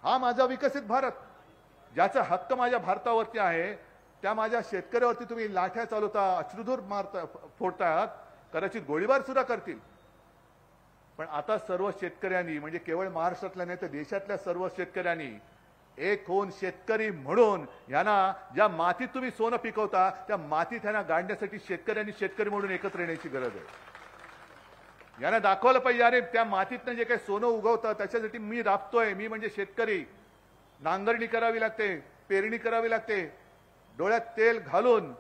हा माझा विकसित भारत, ज्याचा हक्क माझ्या भारतावरती आहे, त्या माझ्या शेतकऱ्यावरती तुम्ही लाठ्या चालवता, अश्रुधूर मारता, फोडतात, कदाचित गोळीबार सुद्धा करतील. पण आता सर्व शेतकऱ्यांनी, म्हणजे केवळ महाराष्ट्रातल्या नाही तर देशातल्या सर्व शेतकऱ्यांनी एक होऊन शेतकरी म्हणून यांना ज्या मातीत तुम्ही सोनं पिकवता त्या मातीत यांना गाडण्यासाठी शेतकरी म्हणून एकत्र येण्याची गरज आहे. यांना दाखवलं पाहिजे, अरे त्या मातीतनं जे काही सोनं उगवतं त्याच्यासाठी मी राबतोय, मी म्हणजे शेतकरी. नांगरणी करावी लागते, पेरणी करावी लागते, डोळ्यात तेल घालून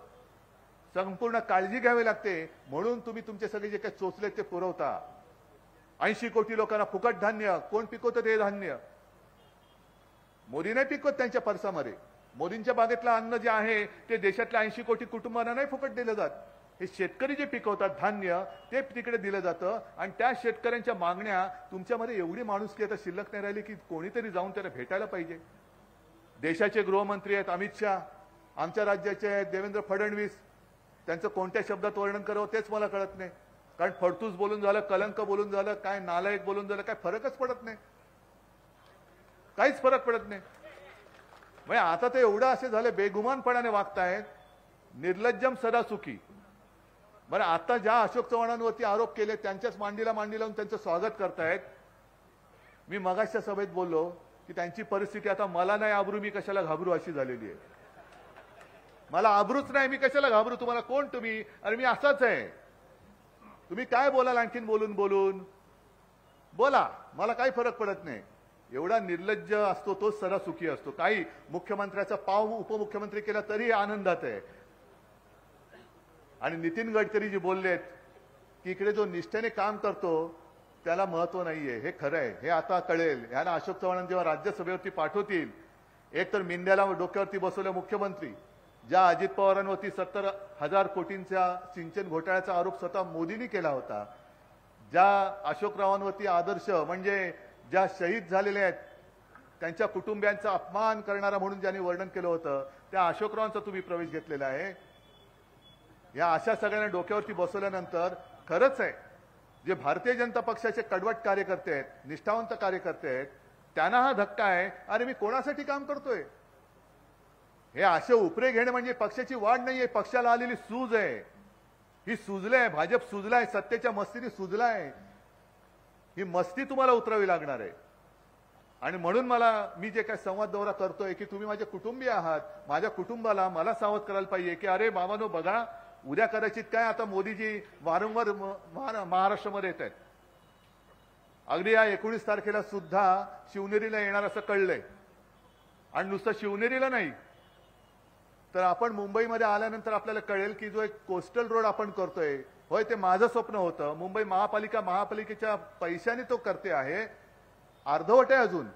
संपूर्ण काळजी घ्यावी लागते, म्हणून तुम्ही तुमचे सगळे जे काही चोचले ते पुरवता. 80 कोटी लोकांना फुकट धान्य. कोण पिकवतं ते धान्य? मोदी नाही पिकवत त्यांच्या परसामध्ये. मोदींच्या बागेतलं अन्न जे आहे ते देशातल्या 80 कोटी कुटुंबांना नाही फुकट दिलं जात. हे शेतकरी जे पिकवतात धान्य ते तिकडे दिलं जातं. आणि त्या शेतकऱ्यांच्या मागण्या, तुमच्यामध्ये एवढी माणुसकी आता शिल्लक नाही राहिली की कोणीतरी जाऊन त्याला भेटायला पाहिजे. देशाचे गृहमंत्री आहेत अमित शाह, आमच्या राज्याचे आहेत देवेंद्र फडणवीस. त्यांचं कोणत्या शब्दात वर्णन करावं तेच मला कळत नाही. कारण फडतूस बोलून झालं, कलंक बोलून झालं, काय नालायक बोलून झालं, काय फरकच पडत नाही, काहीच फरक पडत नाही. म्हणजे आता ते एवढं असे झाले, बेगुमानपणाने वागतायत, निर्लज्जम सदा सुखी. बरं, आता ज्या अशोक चव्हाणांवरती आरोप केले त्यांच्याच मांडीला लावून त्यांचं स्वागत करतायत. मी मगाच्या सभेत बोललो की त्यांची परिस्थिती आता मला नाही आबरू, मी कशाला घाबरू अशी झालेली आहे. मला आबरूच नाही, मी कशाला घाबरू? तुम्हाला कोण तुम्ही? अरे मी असाच आहे. तुम्ही काय बोलाल? आणखीन बोलून बोला, मला काही फरक पडत नाही. एवढा निर्लज्ज असतो तोच सदा सुखी असतो. काही मुख्यमंत्र्याचा पाव उपमुख्यमंत्री केला तरी आनंदात आहे. आणि नितीन गडकरी जी बोललेत की इकडे जो निष्ठेने काम करतो त्याला महत्व नाहीये, हे खरं आहे. हे आता कळेल. याला अशोक चव्हाण जेव्हा राज्यसभेवरती पाठवतील, एक तर मिंद्याला डोक्यावरती बसवलं मुख्यमंत्री, ज्या अजित पवारांवरती 70,000 कोटींच्या सिंचन घोटाळ्याचा आरोप स्वतः मोदींनी केला होता, ज्या अशोकरावांवरती आदर्श म्हणजे ज्या शहीद झालेले आहेत त्यांच्या कुटुंबियांचा अपमान करणारा म्हणून ज्यांनी वर्णन केलं होतं, त्या अशोकरावांचा तुम्ही प्रवेश घेतलेला आहे. या अशा सगळ्यांना डोक्यावरती बसवल्यानंतर खरंच आहे, जे भारतीय जनता पक्षाचे कडवट कार्यकर्ते आहेत, निष्ठावंत कार्यकर्ते आहेत, त्यांना हा धक्का आहे. अरे मी कोणासाठी काम करतोय? हे असे उपरे घेणे म्हणजे पक्षाची वाढ नाहीये, पक्षाला आलेली सूज आहे. ही सुजलंय, भाजप सुजलाय, सत्तेच्या मस्तीने सुजलाय. ही मस्ती तुम्हाला उतरावी लागणार आहे. आणि म्हणून मी जे काय संवाद दौरा करतोय की तुम्ही माझे कुटुंबीय आहात, माझ्या कुटुंबाला मला सावध करायला पाहिजे की अरे बाबांनो बघा, उद्या कदाचित काय, आता मोदीजी वारंवार महाराष्ट्रामध्ये येत आहेत. अगदी या 19 तारखेला सुद्धा शिवनेरीला येणार असं कळलंय. आणि नुसतं शिवनेरीला नाही तर आपण मुंबईमध्ये आल्यानंतर आपल्याला कळेल की जो एक कोस्टल रोड आपण करतोय, होय ते माझं स्वप्न होतं. मुंबई महापालिकेच्या पैशाने तो करते आहे, अर्धवट आहे अजून.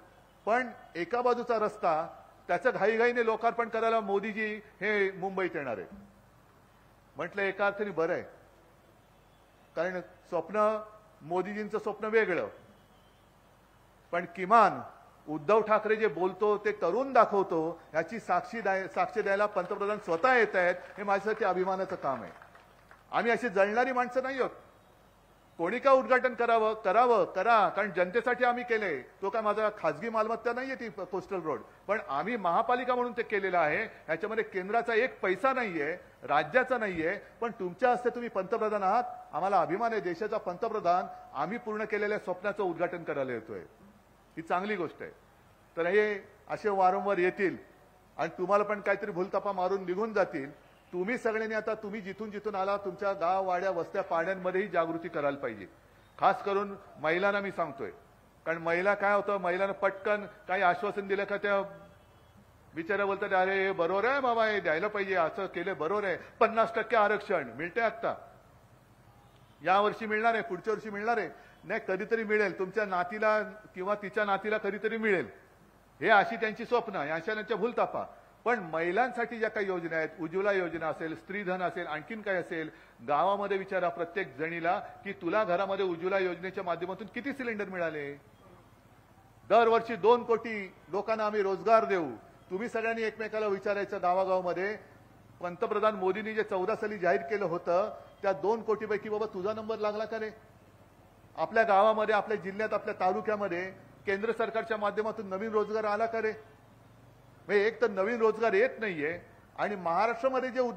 पण एका बाजूचा रस्ता त्याचं घाईघाईने लोकार्पण करायला मोदीजी हे मुंबईत येणार आहे. म्हटलं एका अर्थाने बरं आहे, कारण मोदीजींचं स्वप्न वेगळं. पण किमान उद्धव ठाकरे जे बोलतो ते करून दाखवतो, याची साक्ष द्यायला पंतप्रधान स्वतः येत आहेत. हे माझ्यासाठी अभिमानाचं काम आहे. आम्ही अशी जळणारी माणसं नाही आहोत. कोणी का उद्घाटन करावं करा, कारण जनतेसाठी आम्ही केले. तो काय माझा खासगी मालमत्ता नाहीये ती कोस्टल रोड, पण आम्ही महापालिका म्हणून ते केलेलं आहे. याच्यामध्ये केंद्राचा एक पैसा नाहीये, राज्याचा नाहीये. पण तुमच्या हस्ते तुम्ही पंतप्रधान आहात, आम्हाला अभिमान आहे. देशाचा पंतप्रधान आम्ही पूर्ण केलेल्या स्वप्नाचं उद्घाटन करायला येतोय, ही चांगली गोष्ट आहे. तर हे असे वारंवार येतील आणि तुम्हाला पण काहीतरी भूलथापा मारून निघून जातील. तुम्ही सगळ्यांनी आता तुम्ही जिथून आला तुमच्या गाव वाड्या वस्त्या पाड्यांमध्येही जागृती करायला पाहिजे. खास करून महिलांना मी सांगतोय, कारण महिला काय होतं, महिलांना पटकन काही आश्वासन दिलं का त्या बिचारा बोलतात अरे हे बरोबर आहे बाबा, हे द्यायला पाहिजे, असं केलं बरोबर आहे. 50% आरक्षण मिळते आता, यावर्षी मिळणार आहे, पुढच्या वर्षी मिळणार आहे, नाही कधीतरी मिळेल, तुमच्या नातीला किंवा तिच्या नातीला कधीतरी मिळेल. हे अशी त्यांची स्वप्न, अशा त्यांच्या भूलथापा. पण महिलांसाठी ज्या काही योजना आहेत, उज्ज्वला योजना असेल, स्त्रीधन असेल, आणखीन काय असेल, गावामध्ये विचारा प्रत्येक जणीला की तुला घरामध्ये उज्ज्वला योजनेच्या माध्यमातून किती सिलेंडर मिळाले. दरवर्षी 2 कोटी लोकांना आम्ही रोजगार देऊ. तुम्ही सगळ्यांनी एकमेकाला विचारायचं गावागावामध्ये, पंतप्रधान मोदींनी जे 14 साली जाहीर केलं होतं त्या 2 कोटीपैकी बाबा तुझा नंबर लागला का रे? आपल्या गावामध्ये, आपल्या जिल्ह्यात, आपल्या तालुक्यामध्ये केंद्र सरकारच्या माध्यमातून नवीन रोजगार आला का रे? म्हणजे एक तर नवीन रोजगार येत नाहीये आणि महाराष्ट्रामध्ये जे